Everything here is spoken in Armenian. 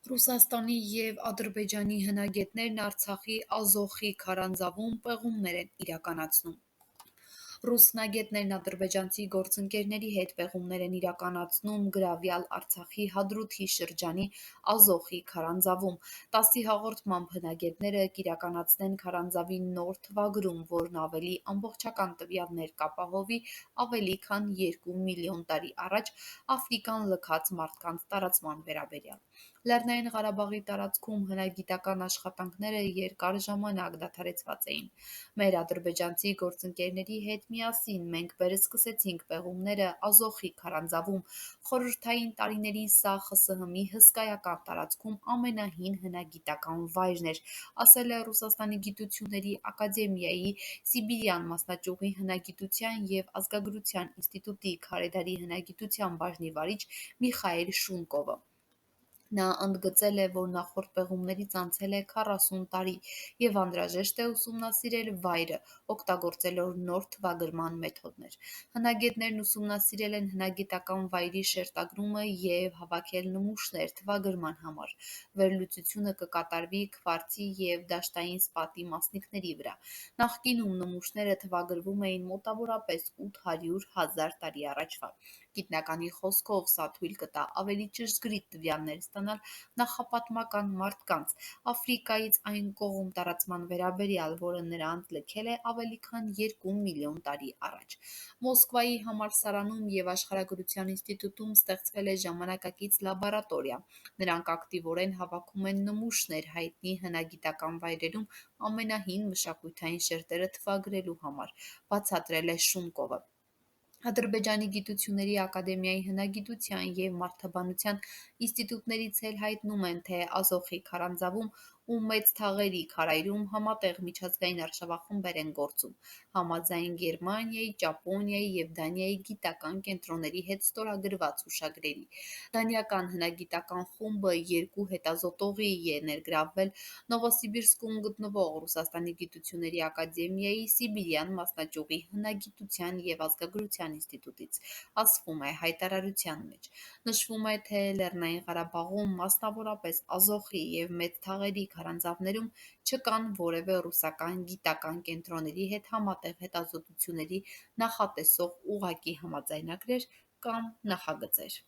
Ռուսաստանի և Ադրբեջանի հնագետներն Արցախի Ազոխի քարանձավում պեղումներ են իրականացնում։ Ռուս հնագետներն ադրբեջանցի գործընկերների հետ պեղումներ են իրականացնում գրավյալ Արցախի Հադրութի շրջանի Ազոխի քարանձավում։ ՏԱՍՍ-ի հաղորդմամբ հնագետները կիրականացնեն քարանձավի նոր թվագրում, որն ավելի ամբողջական տվյալներ կապահովի ավելի քան 2 միլիոն տարի առաջ Աֆրիկան լքած մարդկանց տարածման վերաբերյալ։ Լեռնային Ղարաբաղի տարածքում հնագիտական աշխատանքները երկար ժամանակ դադարեցված էին։ Մեր ադրբեջանցի գործընկերների հետ միասին մենք վերսկսեցինք պեղումները Ազոխի քարանձավում։ Խորհրդային տարիներին սա ԽՍՀՄ-ի հսկայական տարածքում ամենահին հնագիտական վայրն էր, ասել է Ռուսաստանի գիտությունների ակադեմիայի Սիբիրյան մասնաճյուղի հնագիտության և ազգագրության ինստիտուտի քարեդարի հնագիտության բաժնի վարիչ Միխայիլ Շունկովը։ Նա ընդգծել է, որ նախորդ պեղումներից անցել է 40 տարի և անհրաժեշտ է ուսումնասիրել վայրը՝ օգտագործելով նոր թվագրման մեթոդներ։ Հնագետներն ուսումնասիրել են հնագիտական վայրի շերտագրումը և հավաքել նմուշներ թվագրման համար։ Վերլուծությունը կկատարվի քվարցի և դաշտային սպատի մասնիկների վրա։ Նախկինում նմուշները թվագրվում էին մոտավորապես 800,000 տարի առաջվա։ Գիտնականի խոսքով, սա թույլ կտա ավելի ճշգրիտ տվյալներ ստանալ նախապատմական մարդկանց Աֆրիկայից այն կողմ տարածման վերաբերյալ, որը նրանց լքել է ավելի քան 2 միլիոն տարի առաջ։ Մոսկվայի համալսարանում և աշխարհագրության ինստիտուտում ստեղծվել է ժամանակակից լաբորատորիա։ Նրանք ակտիվորեն հավաքում են նմուշներ հայտնի հնագիտական վայրերում ամենահին մշակութային շերտերը թվագրելու համար, բացատրել է Շունկովը։ Ադրբեջանի գիտությունների ակադեմիայի հնագիտության և մարդաբանության ինստիտուտներից էլ հայտնում են, թե Ազոխի քարանձավում ու Մեծ Թաղերի քարայրում համատեղ միջազգային արշավախմբեր են գործում։ Համաձայն Գերմանիայի, Ճապոնիայի և Դանիայի գիտական կենտրոնների հետ ստորագրված հուշագրերի։ Դանիական հնագիտական խումբը 2 հետազոտողի է ներգրավվել Նովոսիբիրսկում գտնվող Ռուսաստանի գիտությունների ակադեմիայի Սիբիրյան մասնաճյուղի հնագիտության և ազգագրության ինստիտուտից, ասվում է հայտարարության մեջ։ Նշվում է, թե Լեռնային Ղարաբաղում, մասնավորապես Ազոխի և Մեծ Թաղերի քարանձավներում չկան որևէ ռուսական գիտական կենտրոնների հետ համատեղ հետազոտությունների նախատեսող ուղղակի համաձայնագրեր կամ նախագծեր։